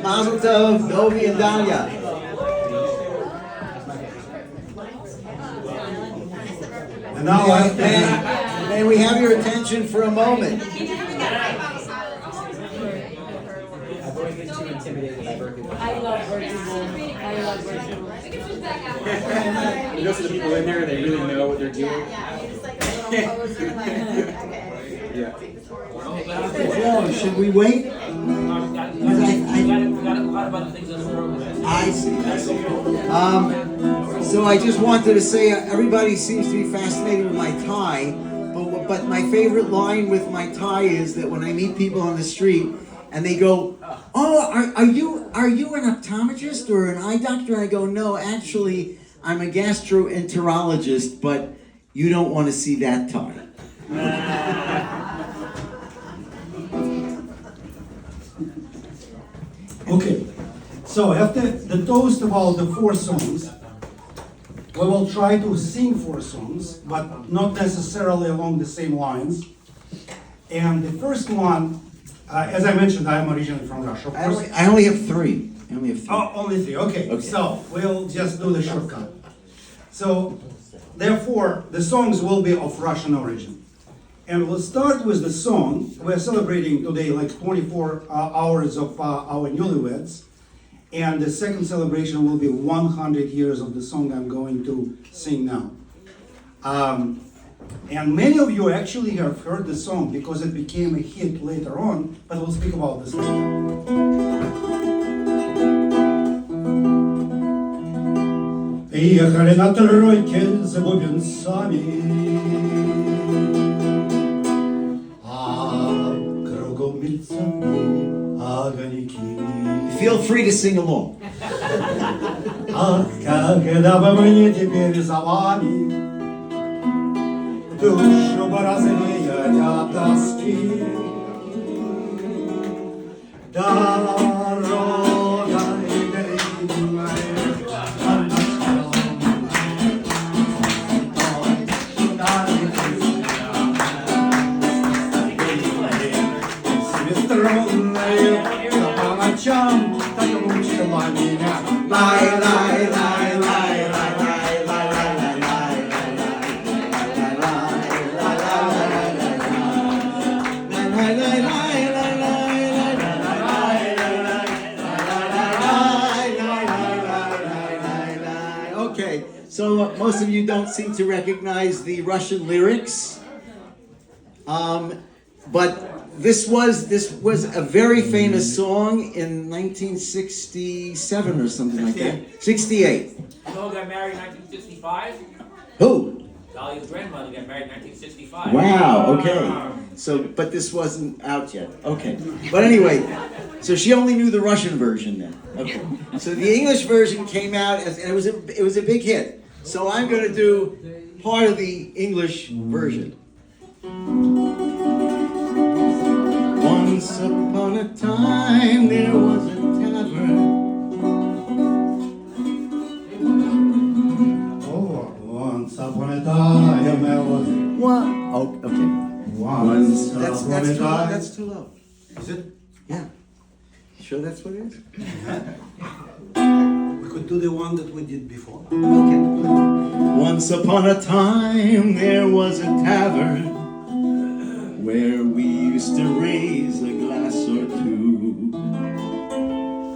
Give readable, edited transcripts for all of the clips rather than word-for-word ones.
Mazel tov, Novi and Danya. And now May we have your attention for a moment? I've always been too intimidated by Berkeley. I love virtual. I love virtual. You know, so the people in there, they really know what they're doing. Yeah. So, should we wait? We got a lot of other things on the road. I see. So I just wanted to say, everybody seems to be fascinated with my tie, but my favorite line with my tie is that when I meet people on the street and they go, "Oh, are you an optometrist or an eye doctor?" And I go, "No, actually, I'm a gastroenterologist, but you don't want to see that tie." Okay, so after the toast about the 4 songs, we will try to sing 4 songs, but not necessarily along the same lines. And the first one, as I mentioned, I am originally from Russia. Of course. I only have 3. Oh, only 3. Okay. Okay. So we'll just do the shortcut. So, therefore, the songs will be of Russian origin. And we'll start with the song. We're celebrating today like 24 hours of our newlyweds. And the second celebration will be 100 years of the song I'm going to sing now. And many of you actually have heard the song because it became a hit later on, but we'll speak about this later. Ехали на тройке за бубенцами, а кругом мельцали огоньки. Feel free to sing along. Ах, когда бы мне теперь за вами душу бы развеять от тоски. Дорогой длинной семиструнная по ночам так мучила меня. Лай, лай, лай, лай, лай, лай, лай, Okay, so most of you don't seem to recognize the Russian lyrics, but this was a very famous song in 1967 or something like that. 68. You know who got married in 1965? Who? Dahlia's grandmother got married in 1965. Wow. Okay. So, but this wasn't out yet. Okay. But anyway, so she only knew the Russian version then. Okay. So the English version came out and it was a big hit. So I'm going to do part of the English version. Once upon a time there was a tavern. Oh, once upon a time there was. What? Oh, okay. Once That's upon a too low. time. That's too low. Is it? Yeah. You sure that's what it is? We could do the one that we did before. Okay. Once upon a time there was a tavern where we used to raise a glass or two.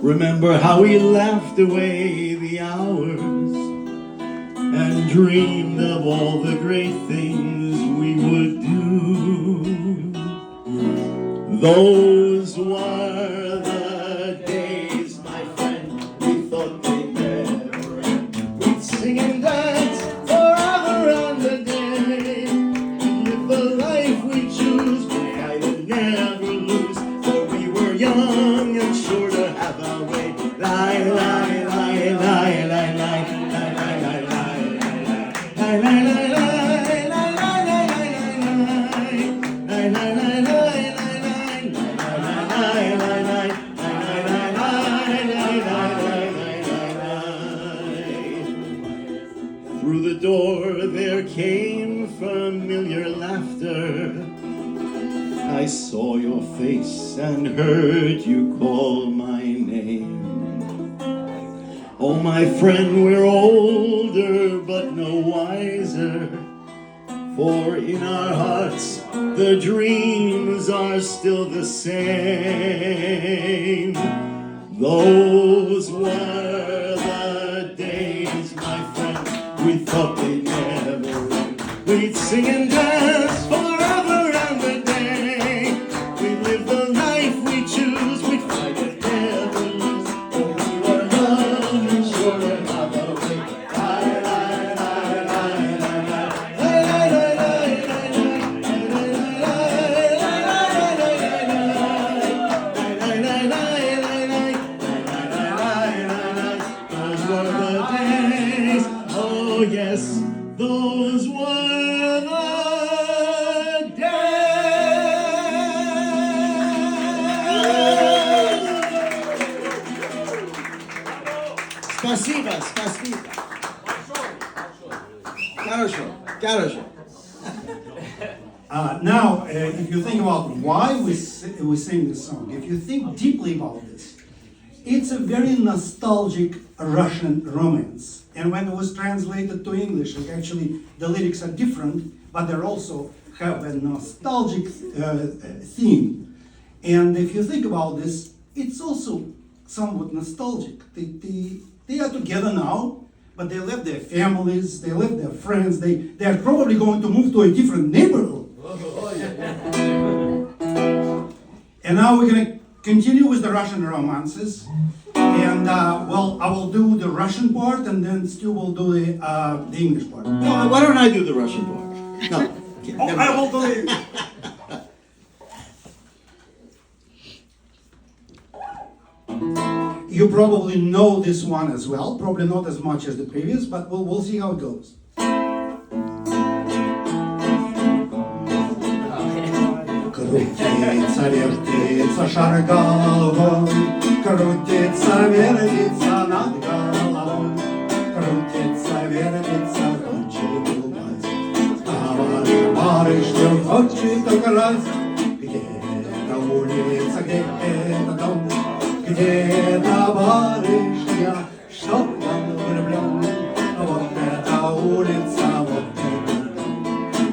Remember how we laughed away the hours and dreamed of all the great things we would do. Those were the days, my friend, we thought they'd never end. We'd sing and dance forever and a day, and live the life we choose, we fight and never lose, for we were young and sure to have our way. Lie, lie, lie, lie, lie, lie, lie, lie, lie, lie, lie, lie, lie, lie. Through the door there came familiar laughter. I saw your face and heard you call my name. Oh, my friend, we're older, but no wiser. For in our hearts, the dreams are still the same. Those were the days, my friend, we thought they'd never end. We'd sing and dance forever and a day. We'd live the life we choose, we'd fight and never lose. Oh, we were young and sure another way. Those were the days, oh yes, those were the days. Спасибо, спасибо. Хорошо, хорошо. Now, if you think about why we sing this song, if you think deeply about this, it's a very nostalgic Russian romance. And when it was translated to English, actually the lyrics are different, but they also have a nostalgic theme. And if you think about this, it's also somewhat nostalgic. They are together now, but they left their families, they left their friends, they are probably going to move to a different neighborhood. And now we're going to continue with the Russian romances. And well, I will do the Russian part, and then Stu will do the English part. No, why don't I do the Russian part? No. Okay, Oh, never I mind. will do the. You probably know this one as well, probably not as much as the previous, but we'll see how it goes. Крутится, вертится шар головой, крутится, вертится над головой, крутится, вертится, хочет упасть. А барышня хочет украсть. Где-то улица, где-то дом, где-то барышня, что-то влюблен. Вот эта улица, вот это дом,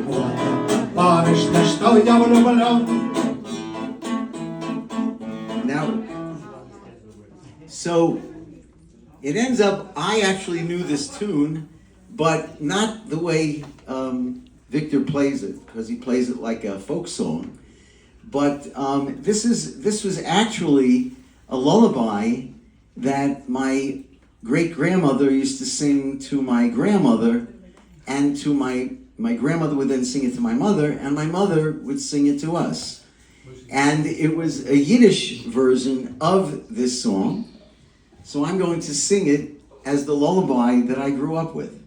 вот эта барышня, что я влюблен. Now, so it ends up, I actually knew this tune, but not the way Victor plays it, because he plays it like a folk song. But this was actually a lullaby that my great-grandmother used to sing to my grandmother, and to my grandmother would then sing it to my mother, and my mother would sing it to us. And it was a Yiddish version of this song, so I'm going to sing it as the lullaby that I grew up with.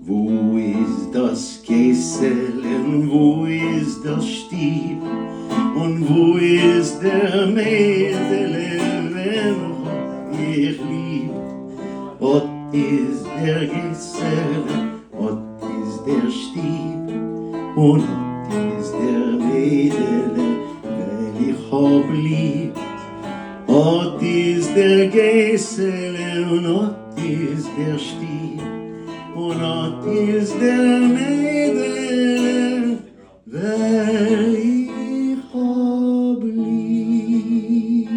Wo ist das Kessel und wo ist das Stieb und wo ist der Mädel, wenn ich lieb? Ot ist der Kessel, ot ist der Stieb und ot ist der Mädel, wenn ich hab lieb. Ot ist der Kessel und ot ist der Stieb und ot ist der Mädel, weil ich hab lieb.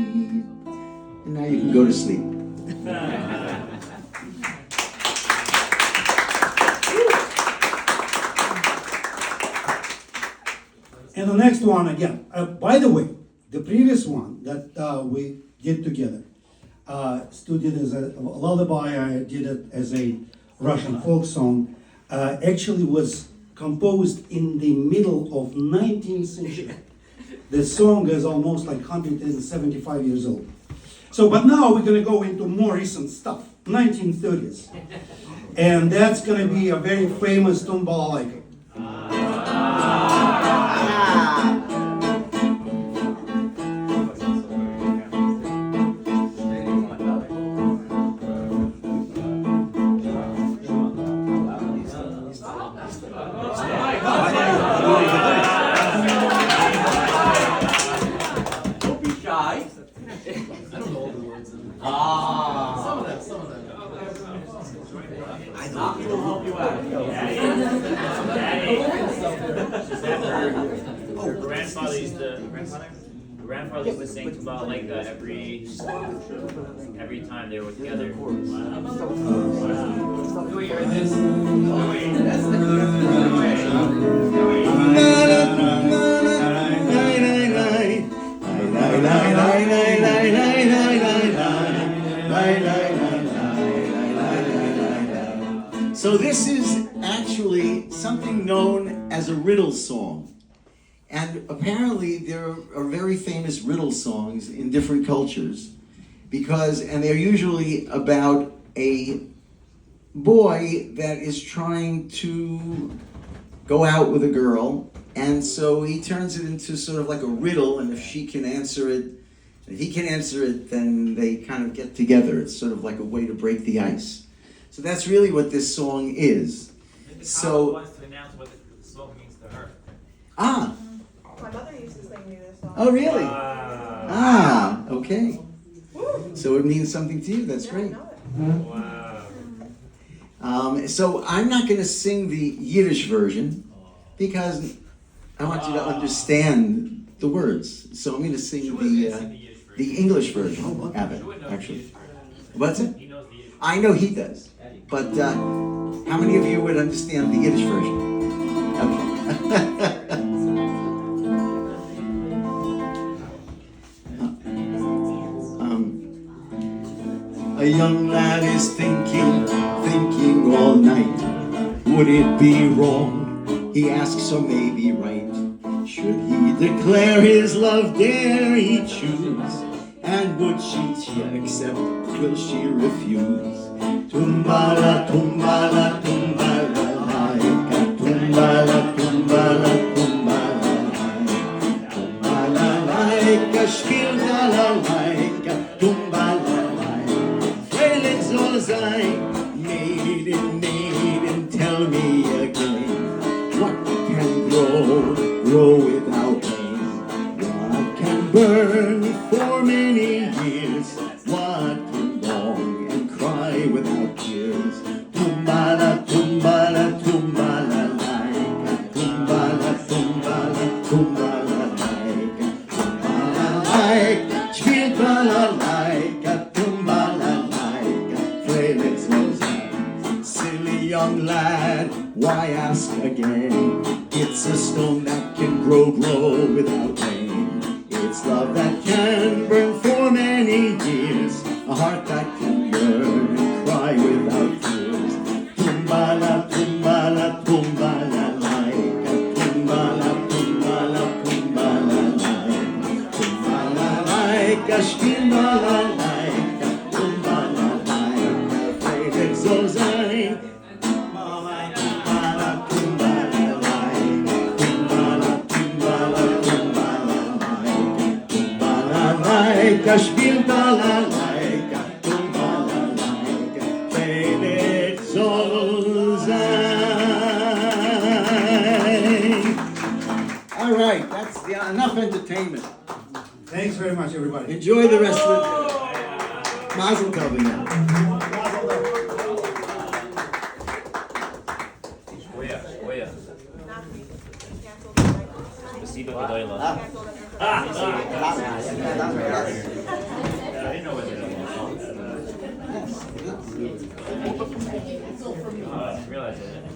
And now you can go to sleep. And the next one again. By the way, the previous one that we did together, Stu did as a lullaby, I did it as a Russian folk song, actually was composed in the middle of 19th century. The song is almost like 175 years old. So, but now we're going to go into more recent stuff, 1930s. And that's going to be a very famous tune balalaika. will help you out. Grandfather used to sing Tumbala like every time they were together. Louis, you're in this. So this is actually something known as a riddle song. And apparently there are very famous riddle songs in different cultures and they're usually about a boy that is trying to go out with a girl, and so he turns it into sort of like a riddle, and if she can answer it, if he can answer it, then they kind of get together. It's sort of like a way to break the ice. So that's really what this song is. So wants to announce what the song means to her. Ah, My mother used to sing me this song. oh really? Ah, okay. So it means something to you, that's Yeah, I great. know it. So I'm not going to sing the Yiddish version because I want you to understand the words. So I'm going to sing the English version of it, actually. What's it? He knows the Yiddish. I know he does. But how many of you would understand the Yiddish version? Okay. A young lad is thinking all night. Would it be wrong? He asks, or maybe right. Should he declare his love? Dare he choose? And would she accept? Will she refuse? Tumbala, tumbala, tumbala, laika. Tumbala, tumbala, tumbala, laika. Tumbala, laika, spielala, laika. Tumbala, laika. Freilich soll sein. Maiden, tell me again. What can grow without pain? What can burn for many years? What can long and cry without tears? Tumbala, tumbala, tumbala, laika. Tumbala, tumbala, tumbala, laika. Tumbala, laika. Spielt balalaika. Tumbala, laika. Freilich soll sein. Silly young lad, why ask again? It's a stone that can grow without pain. It's love that can burn for many years. A heart that can yearn and cry without tears. Tumbala, tumbala, tumbala, laika. Tumbala, tumbala, tumbala, laika. Tumbala, laika, spielala, laika. Tumbala, laika, freilich soll sein. Tumbala, tumbala, tumbala, laika. Tumbala, tumbala, tumbala, laika. Tumbala, laika, spielala, laika. Tumbala, laika, freilich soll sein. All right, that's enough entertainment. Thanks very much, everybody. Enjoy the rest of it. Mazel tov again. Shkoya, shkoya. Canceled the right. Spasiba gedola. Canceled it. I didn't know what it was. I didn't realize it.